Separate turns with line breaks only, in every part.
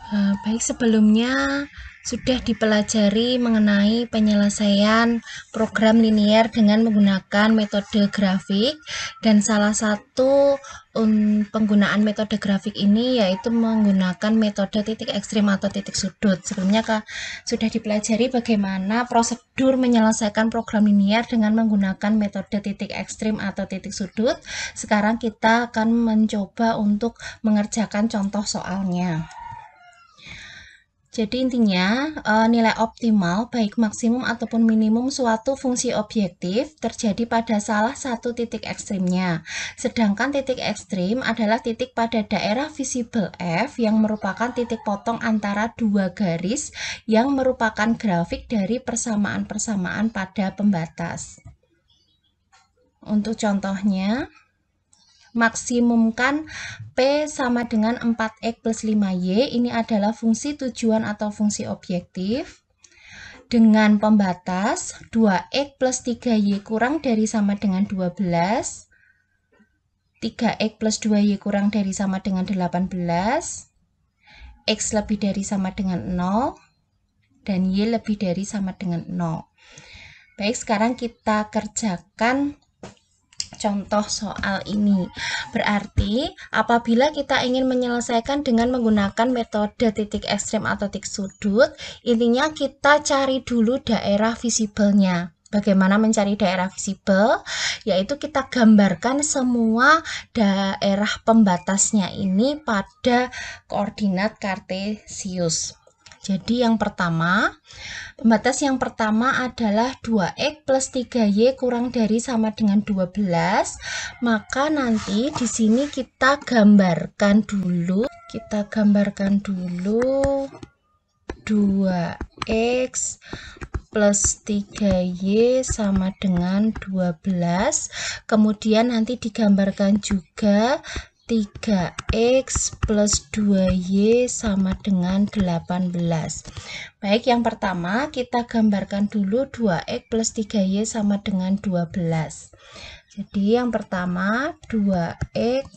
Baik, sebelumnya sudah dipelajari mengenai penyelesaian program linier dengan menggunakan metode grafik, dan salah satu penggunaan metode grafik ini yaitu menggunakan metode titik ekstrim atau titik sudut. Sebelumnya sudah dipelajari bagaimana prosedur menyelesaikan program linier dengan menggunakan metode titik ekstrim atau titik sudut. Sekarang kita akan mencoba untuk mengerjakan contoh soalnya. Jadi intinya nilai optimal baik maksimum ataupun minimum suatu fungsi objektif terjadi pada salah satu titik ekstrimnya. Sedangkan titik ekstrim adalah titik pada daerah visible F yang merupakan titik potong antara dua garis yang merupakan grafik dari persamaan-persamaan pada pembatas. Untuk contohnya, maksimumkan P sama dengan 4X plus 5Y. Ini adalah fungsi tujuan atau fungsi objektif dengan pembatas 2X plus 3Y kurang dari sama dengan 12, 3X plus 2Y kurang dari sama dengan 18, X lebih dari sama dengan 0, dan Y lebih dari sama dengan 0. Baik, sekarang kita kerjakan contoh soal ini. Berarti apabila kita ingin menyelesaikan dengan menggunakan metode titik ekstrem atau titik sudut, intinya kita cari dulu daerah visibelnya. Bagaimana mencari daerah visibel? Yaitu kita gambarkan semua daerah pembatasnya ini pada koordinat kartesius. Jadi yang pertama, pembatas yang pertama adalah 2X plus 3Y kurang dari sama dengan 12. Maka nanti di sini kita gambarkan dulu 2X plus 3Y sama dengan 12. Kemudian nanti digambarkan juga 3X plus 2Y sama dengan 18. Baik, yang pertama kita gambarkan dulu 2X plus 3Y sama dengan 12. Jadi yang pertama 2X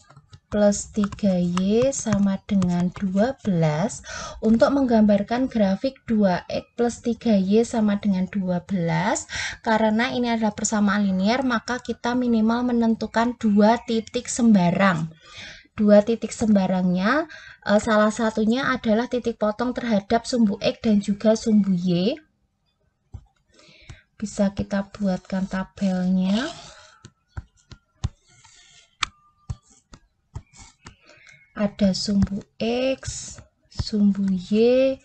plus 3Y sama dengan 12. Untuk menggambarkan grafik 2X plus 3Y sama dengan 12, karena ini adalah persamaan linier, maka kita minimal menentukan dua titik sembarang. Dua titik sembarangnya, salah satunya adalah titik potong terhadap sumbu X dan juga sumbu Y. Bisa kita buatkan tabelnya. Ada sumbu X, sumbu Y,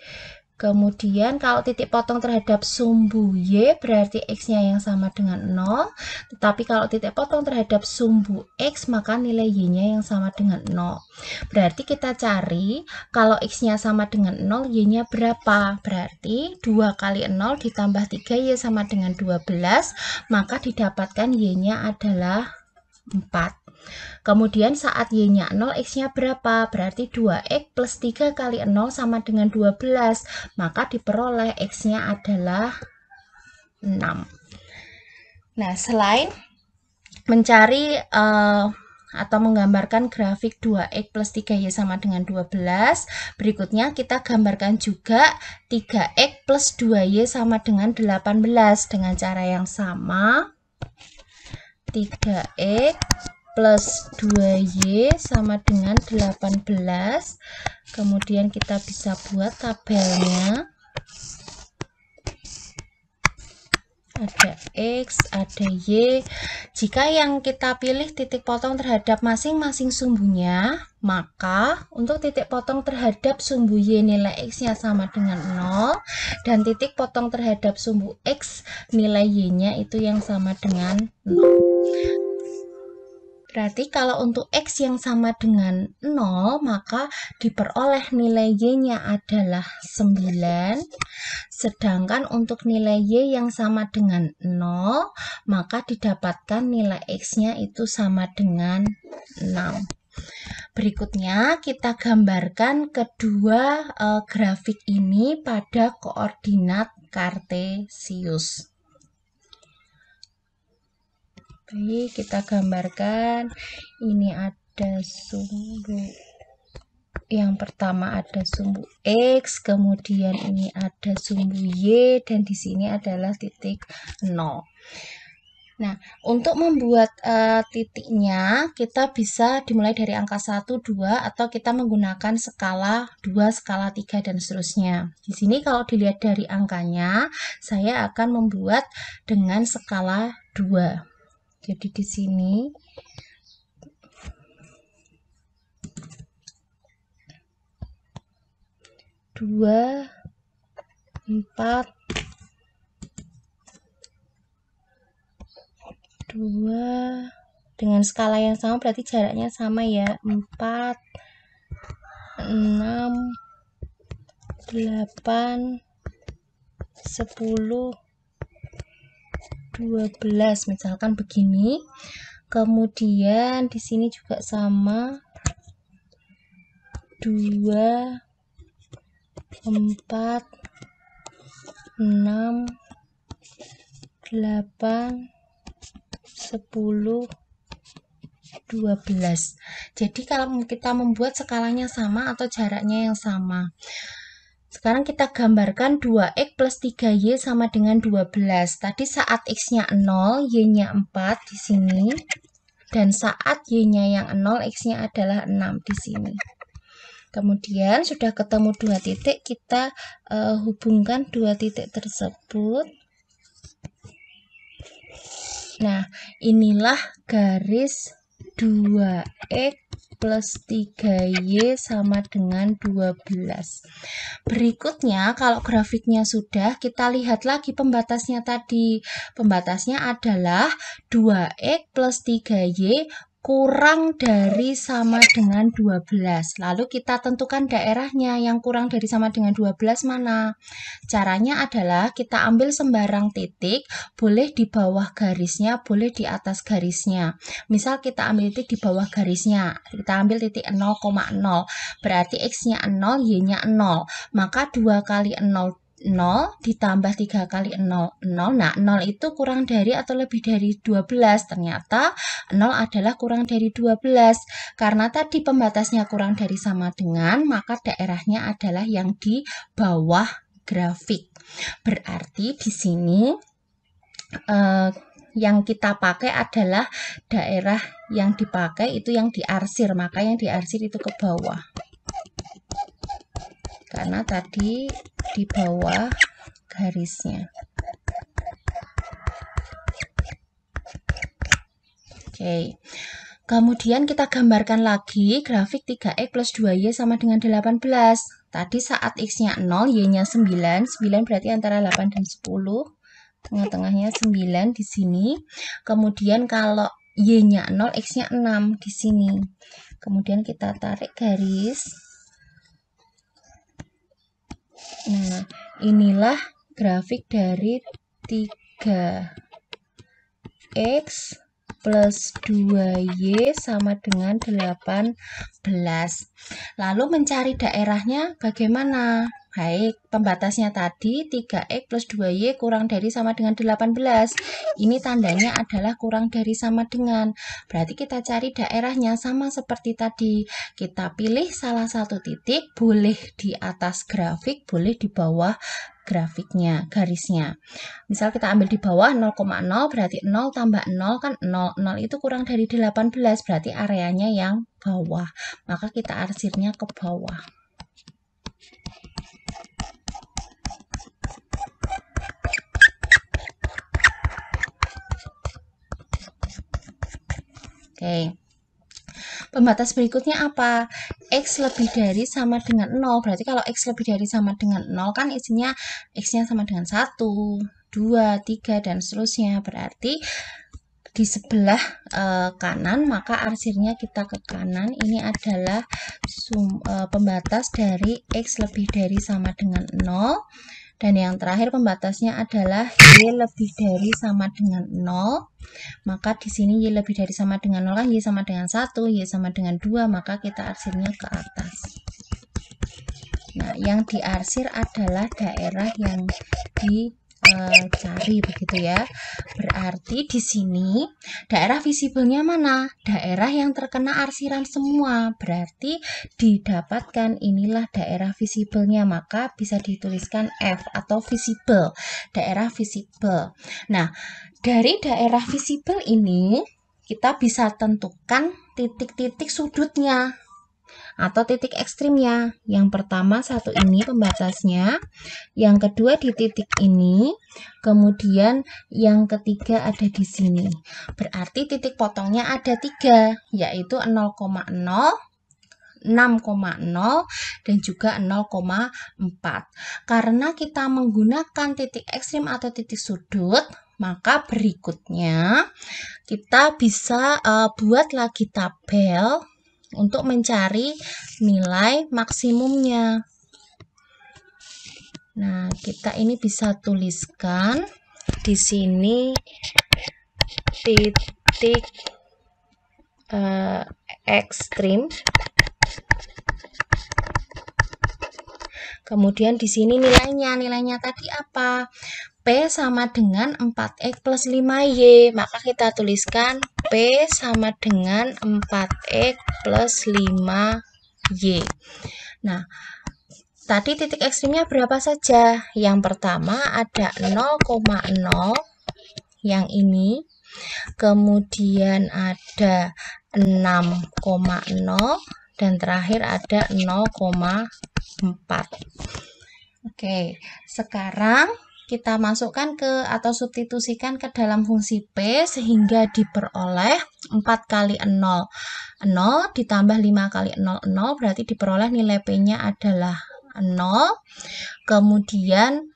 kemudian kalau titik potong terhadap sumbu Y berarti X-nya yang sama dengan 0, tetapi kalau titik potong terhadap sumbu X maka nilai Y-nya yang sama dengan 0. Berarti kita cari kalau X-nya sama dengan 0, Y-nya berapa? Berarti 2 kali 0 ditambah 3Y sama dengan 12, maka didapatkan Y-nya adalah 4. Kemudian saat Y-nya 0, X-nya berapa? Berarti 2X plus 3 kali 0 sama dengan 12. Maka diperoleh X-nya adalah 6. Nah, selain mencari atau menggambarkan grafik 2X plus 3Y sama dengan 12, berikutnya kita gambarkan juga 3X plus 2Y sama dengan 18 dengan cara yang sama. 3X plus 2Y sama dengan 18. Kemudian kita bisa buat tabelnya. Ada X, ada Y. Jika yang kita pilih titik potong terhadap masing-masing sumbunya, maka untuk titik potong terhadap sumbu Y nilai X-nya sama dengan 0, dan titik potong terhadap sumbu X nilai Y-nya itu yang sama dengan 0. Berarti kalau untuk X yang sama dengan 0, maka diperoleh nilai Y-nya adalah 9. Sedangkan untuk nilai Y yang sama dengan 0, maka didapatkan nilai X-nya itu sama dengan 6. Berikutnya kita gambarkan kedua grafik ini pada koordinat kartesius. Baik, kita gambarkan ini ada sumbu yang pertama ada sumbu X, kemudian ini ada sumbu Y, dan di sini adalah titik 0. Nah, untuk membuat titiknya, kita bisa dimulai dari angka 1, 2, atau kita menggunakan skala 2, skala 3, dan seterusnya. Di sini kalau dilihat dari angkanya, saya akan membuat dengan skala 2. Jadi di sini dua, 4, 2 dengan skala yang sama, berarti jaraknya sama ya, 4, 6, 8, 10, 12, misalkan begini. Kemudian di sini juga sama, 2, 4, 6, 8, 10, 12. Jadi kalau kita membuat skalanya sama atau jaraknya yang sama. Sekarang kita gambarkan 2X plus 3Y sama dengan 12. Tadi saat X-nya 0, Y-nya 4 di sini. Dan saat Y-nya yang 0, X-nya adalah 6 di sini. Kemudian sudah ketemu dua titik, kita hubungkan dua titik tersebut. Nah, inilah garis 2X plus 3Y sama dengan 12. Berikutnya, kalau grafiknya sudah, kita lihat lagi pembatasnya tadi. Pembatasnya adalah 2X plus 3Y kurang dari sama dengan 12. Lalu kita tentukan daerahnya yang kurang dari sama dengan 12 mana? Caranya adalah kita ambil sembarang titik, boleh di bawah garisnya, boleh di atas garisnya. Misal kita ambil titik di bawah garisnya, kita ambil titik 0,0, berarti X-nya 0, Y-nya 0. Maka 2 kali 0, 0 ditambah 3 kali 0, 0. Nah, 0 itu kurang dari atau lebih dari 12. Ternyata 0 adalah kurang dari 12. Karena tadi pembatasnya kurang dari sama dengan, maka daerahnya adalah yang di bawah grafik. Berarti di sini yang kita pakai adalah daerah yang dipakai itu yang diarsir, maka yang diarsir itu ke bawah. Karena tadi di bawah garisnya. Oke. Kemudian kita gambarkan lagi grafik 3X plus 2Y sama dengan 18. Tadi saat X-nya 0, Y-nya 9. 9 berarti antara 8 dan 10. Tengah-tengahnya 9 di sini. Kemudian kalau Y-nya 0, X-nya 6 di sini. Kemudian kita tarik garis. Nah, inilah grafik dari 3X plus 2Y sama dengan 18. Lalu mencari daerahnya bagaimana? Baik, pembatasnya tadi 3X plus 2Y kurang dari sama dengan 18. Ini tandanya adalah kurang dari sama dengan. Berarti kita cari daerahnya sama seperti tadi. Kita pilih salah satu titik, boleh di atas grafik, boleh di bawah grafiknya, garisnya. Misal kita ambil di bawah 0,0, berarti 0 tambah 0 kan 0. 0 itu kurang dari 18, berarti areanya yang bawah. Maka kita arsirnya ke bawah. Oke. Pembatas berikutnya apa? X lebih dari sama dengan 0. Berarti kalau X lebih dari sama dengan 0 kan isinya X-nya sama dengan 1, 2, 3, dan seterusnya. Berarti di sebelah kanan, maka arsirnya kita ke kanan. Ini adalah pembatas dari X lebih dari sama dengan 0. Dan yang terakhir pembatasnya adalah Y lebih dari sama dengan 0. Maka di sini Y lebih dari sama dengan 0 kan Y sama dengan 1, Y sama dengan 2, maka kita arsirnya ke atas. Nah, yang diarsir adalah daerah yang dicari begitu ya. Berarti Berarti di sini daerah visibelnya mana? Daerah yang terkena arsiran semua. Berarti didapatkan inilah daerah visibelnya, maka bisa dituliskan F atau visibel, daerah visibel. Nah, dari daerah visibel ini kita bisa tentukan titik-titik sudutnya atau titik ekstrimnya. Yang pertama satu ini pembatasnya, yang kedua di titik ini, kemudian yang ketiga ada di sini. Berarti titik potongnya ada 3, yaitu 0,0, 6,0 dan juga 0,4. Karena kita menggunakan titik ekstrim atau titik sudut, maka berikutnya kita bisa buat lagi tabel untuk mencari nilai maksimumnya. Nah, kita ini bisa tuliskan di sini titik ekstrim. Kemudian di sini nilainya tadi apa? P sama dengan 4X plus 5Y. Maka kita tuliskan P sama dengan 4X plus 5Y. Nah, tadi titik ekstrimnya berapa saja? Yang pertama ada 0,0, yang ini. Kemudian ada 6,0 dan terakhir ada 0,4. Oke, sekarang kita masukkan ke atau substitusikan ke dalam fungsi P sehingga diperoleh 4 kali 0. 0 ditambah 5 kali 0, 0 berarti diperoleh nilai P-nya adalah 0. Kemudian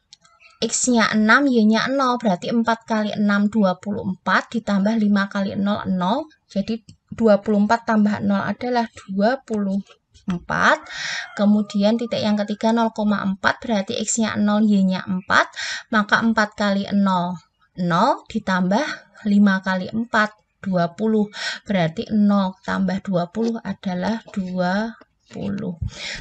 X-nya 6, Y-nya 0, berarti 4 kali 6, 24, ditambah 5 kali 0, 0. Jadi 24 tambah 0 adalah 24. Kemudian titik yang ketiga 0,4, berarti X-nya 0, Y-nya 4. Maka 4 kali 0, 0, ditambah 5 kali 4, 20. Berarti 0 tambah 20 adalah 20.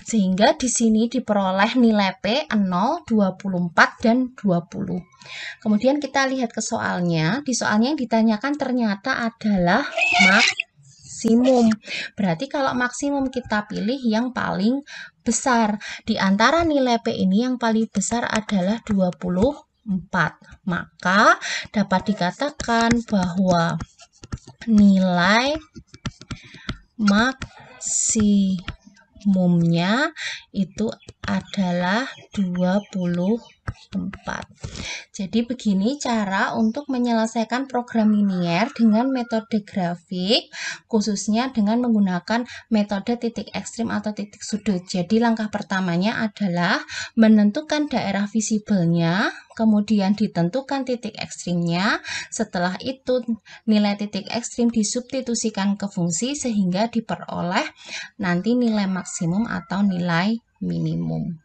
Sehingga di sini diperoleh nilai P 0, 24, dan 20. Kemudian kita lihat ke soalnya. Di soalnya yang ditanyakan ternyata adalah maksimum. Berarti kalau maksimum kita pilih yang paling besar. Di antara nilai P ini yang paling besar adalah 24. Maka dapat dikatakan bahwa nilai maksimumnya itu adalah 24. Jadi begini cara untuk menyelesaikan program linier dengan metode grafik, khususnya dengan menggunakan metode titik ekstrim atau titik sudut. Jadi langkah pertamanya adalah menentukan daerah visibelnya, kemudian ditentukan titik ekstrimnya. Setelah itu nilai titik ekstrim disubstitusikan ke fungsi sehingga diperoleh nanti nilai maksimum atau nilai minimum.